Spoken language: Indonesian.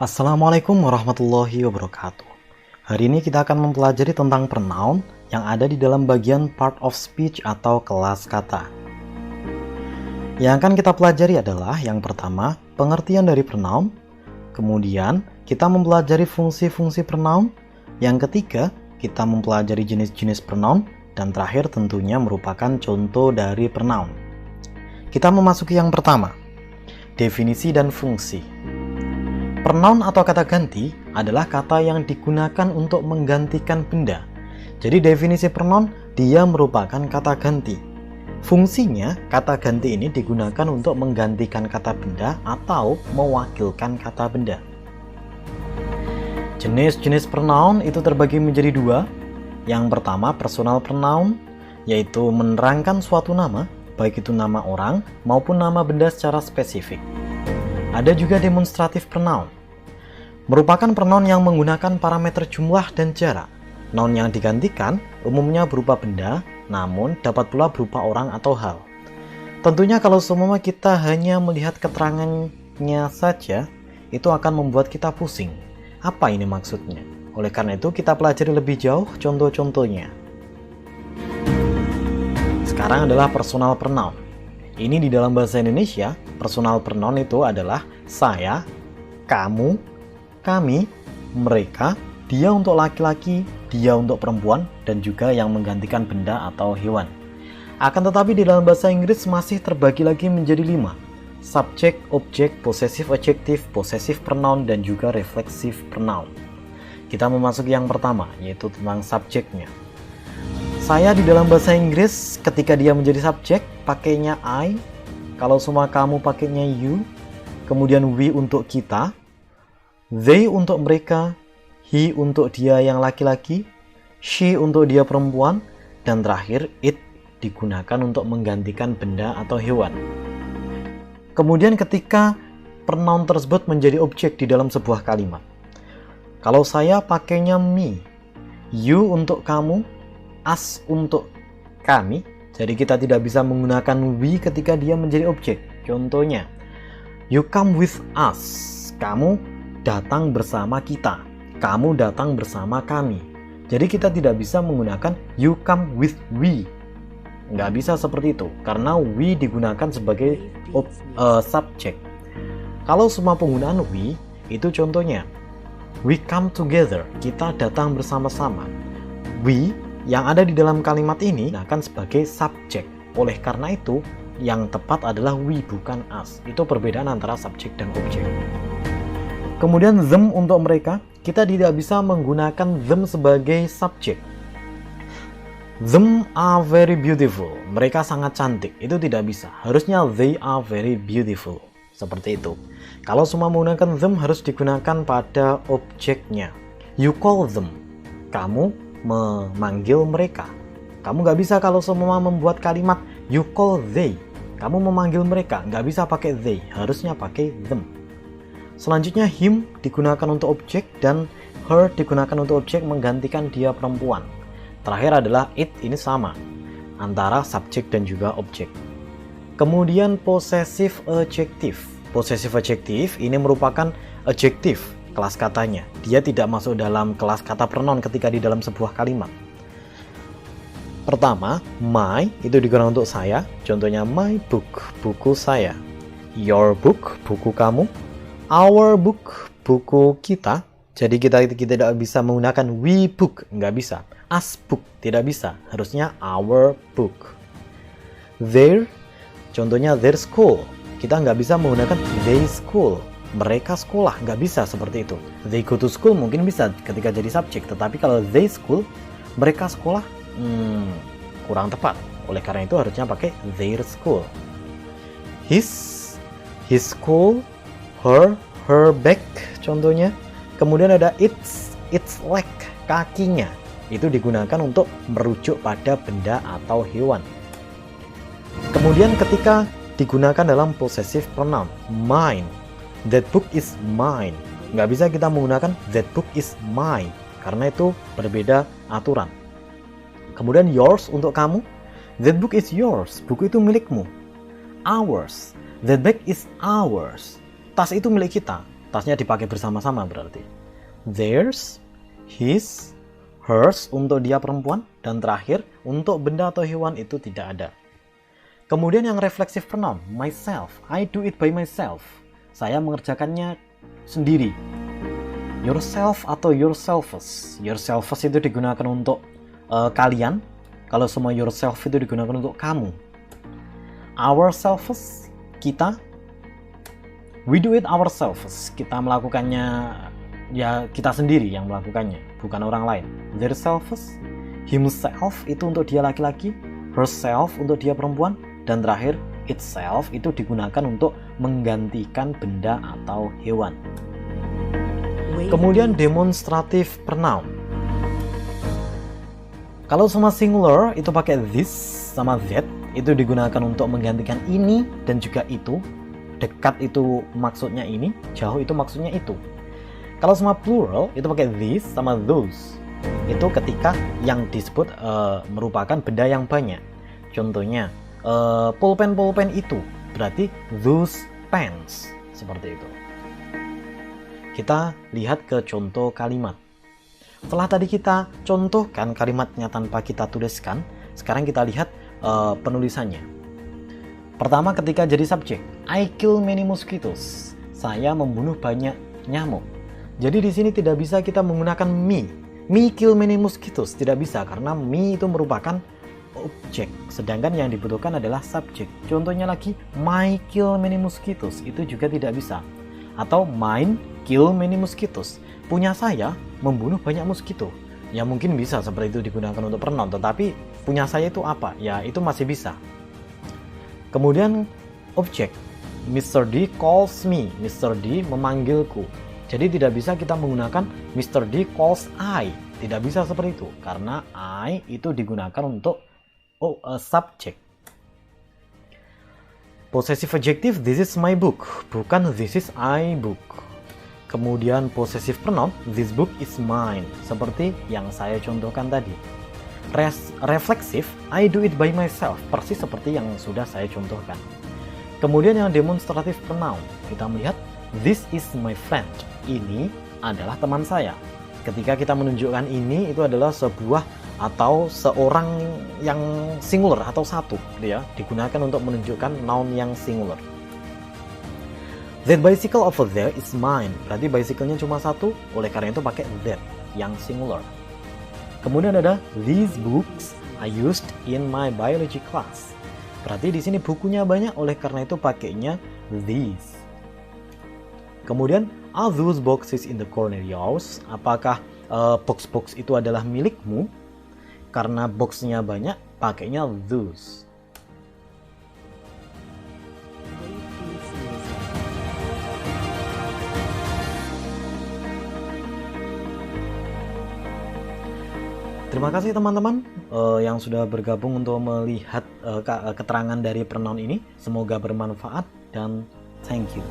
Assalamualaikum warahmatullahi wabarakatuh. Hari ini kita akan mempelajari tentang pronoun yang ada di dalam bagian part of speech atau kelas kata. Yang akan kita pelajari adalah yang pertama, pengertian dari pronoun. Kemudian, kita mempelajari fungsi-fungsi pronoun. Yang ketiga, kita mempelajari jenis-jenis pronoun. Dan terakhir tentunya merupakan contoh dari pronoun. Kita memasuki yang pertama, definisi dan fungsi. Pronoun atau kata ganti adalah kata yang digunakan untuk menggantikan benda. Jadi definisi pronoun, dia merupakan kata ganti. Fungsinya, kata ganti ini digunakan untuk menggantikan kata benda atau mewakilkan kata benda. Jenis-jenis pronoun itu terbagi menjadi dua. Yang pertama, personal pronoun, yaitu menerangkan suatu nama, baik itu nama orang maupun nama benda secara spesifik. Ada juga demonstratif pronoun, merupakan pronoun yang menggunakan parameter jumlah dan jarak. Noun yang digantikan umumnya berupa benda, namun dapat pula berupa orang atau hal. Tentunya kalau semua kita hanya melihat keterangannya saja, itu akan membuat kita pusing. Apa ini maksudnya? Oleh karena itu kita pelajari lebih jauh contoh-contohnya. Sekarang adalah personal pronoun. Ini di dalam bahasa Indonesia, personal pronoun itu adalah saya, kamu, kami, mereka, dia untuk laki-laki, dia untuk perempuan, dan juga yang menggantikan benda atau hewan. Akan tetapi di dalam bahasa Inggris masih terbagi lagi menjadi 5. Subject, object, possessive adjective, possessive pronoun, dan juga reflexive pronoun. Kita memasuki yang pertama, yaitu tentang subjeknya. Saya di dalam bahasa Inggris ketika dia menjadi subjek pakainya I, kalau semua kamu pakainya you, kemudian we untuk kita, they untuk mereka, he untuk dia yang laki-laki, she untuk dia perempuan, dan terakhir it digunakan untuk menggantikan benda atau hewan. Kemudian ketika pronoun tersebut menjadi objek di dalam sebuah kalimat, kalau saya pakainya me, you untuk kamu, us untuk kami, jadi kita tidak bisa menggunakan we ketika dia menjadi objek. Contohnya, you come with us, kamu datang bersama kita, kamu datang bersama kami. Jadi kita tidak bisa menggunakan you come with we, nggak bisa seperti itu karena we digunakan sebagai subjek. Kalau semua penggunaan we itu contohnya, we come together, kita datang bersama-sama. We yang ada di dalam kalimat ini akan sebagai subjek. Oleh karena itu, yang tepat adalah we, bukan us. Itu perbedaan antara subjek dan objek. Kemudian them untuk mereka, kita tidak bisa menggunakan them sebagai subjek. Them are very beautiful. Mereka sangat cantik. Itu tidak bisa. Harusnya they are very beautiful. Seperti itu. Kalau semua menggunakan them harus digunakan pada objeknya. You call them. Kamu memanggil mereka. Kamu nggak bisa kalau semua membuat kalimat you call they. Kamu memanggil mereka, nggak bisa pakai they, harusnya pakai them. Selanjutnya him digunakan untuk objek dan her digunakan untuk objek menggantikan dia perempuan. Terakhir adalah it, ini sama antara subjek dan juga objek. Kemudian possessive adjective. Possessive adjective ini merupakan adjektif kelas katanya. Dia tidak masuk dalam kelas kata pronoun ketika di dalam sebuah kalimat. Pertama, my itu digunakan untuk saya. Contohnya my book, buku saya. Your book, buku kamu. Our book, buku kita. Jadi kita tidak bisa menggunakan we book, nggak bisa. Us book, tidak bisa. Harusnya our book. Their, contohnya their school. Kita nggak bisa menggunakan they school. Mereka sekolah, nggak bisa seperti itu. They go to school mungkin bisa ketika jadi subjek, tetapi kalau they school, mereka sekolah, kurang tepat. Oleh karena itu harusnya pakai their school. His school, her bag contohnya. Kemudian ada its leg, kakinya. Itu digunakan untuk merujuk pada benda atau hewan. Kemudian ketika digunakan dalam possessive pronoun, mine. That book is mine. Nggak bisa kita menggunakan that book is mine, karena itu berbeda aturan. Kemudian yours untuk kamu. That book is yours. Buku itu milikmu. Ours. That bag is ours. Tas itu milik kita. tasnya dipakai bersama-sama berarti. Theirs, his, hers untuk dia perempuan, dan terakhir untuk benda atau hewan itu tidak ada. Kemudian yang reflexive pronoun, myself, I do it by myself. Saya mengerjakannya sendiri. Yourself atau yourselves. Yourselves itu digunakan untuk kalian. Kalau semua yourself itu digunakan untuk kamu. Ourselves, kita. We do it ourselves. Kita melakukannya, ya kita sendiri yang melakukannya, bukan orang lain. Theirselves, himself itu untuk dia laki-laki, herself untuk dia perempuan, dan terakhir itself itu digunakan untuk menggantikan benda atau hewan. Kemudian demonstrative pronoun. Kalau sama singular itu pakai this sama that, itu digunakan untuk menggantikan ini dan juga itu. Dekat itu maksudnya ini, jauh itu maksudnya itu. Kalau sama plural itu pakai this sama those. Itu ketika yang disebut merupakan benda yang banyak. Contohnya pulpen itu berarti those pens, seperti itu. Kita lihat ke contoh kalimat. Setelah tadi kita contohkan kalimatnya tanpa kita tuliskan, sekarang kita lihat penulisannya. Pertama, ketika jadi subjek, I kill many mosquitoes. Saya membunuh banyak nyamuk. Jadi di sini tidak bisa kita menggunakan me. Me kill many mosquitoes, tidak bisa karena me itu merupakan objek, sedangkan yang dibutuhkan adalah subjek. Contohnya lagi, my kill many mosquitoes, itu juga tidak bisa. Atau mine kill many mosquitoes, punya saya membunuh banyak mosquito. Ya mungkin bisa seperti itu digunakan untuk pronoun, tetapi punya saya itu apa? Ya itu masih bisa. Kemudian objek, Mr. D calls me, Mr. D memanggilku. Jadi tidak bisa kita menggunakan Mr. D calls I, tidak bisa seperti itu karena I itu digunakan untuk subject. Possessive adjective, this is my book, bukan this is I book. Kemudian possessive pronoun, this book is mine, seperti yang saya contohkan tadi. Reflexive, I do it by myself, persis seperti yang sudah saya contohkan. Kemudian yang demonstrative pronoun, kita melihat this is my friend, ini adalah teman saya. Ketika kita menunjukkan ini, itu adalah sebuah atau seorang yang singular atau satu, ya, digunakan untuk menunjukkan noun yang singular. That bicycle over there is mine, berarti bicycle-nya cuma satu, oleh karena itu pakai that yang singular. Kemudian ada these books I used in my biology class. Berarti di sini bukunya banyak, oleh karena itu pakainya these. Kemudian are those boxes in the corner yours? Apakah box-box itu adalah milikmu? Karena boxnya banyak, pakainya those. Terima kasih teman-teman yang sudah bergabung untuk melihat keterangan dari pronoun ini. Semoga bermanfaat dan thank you.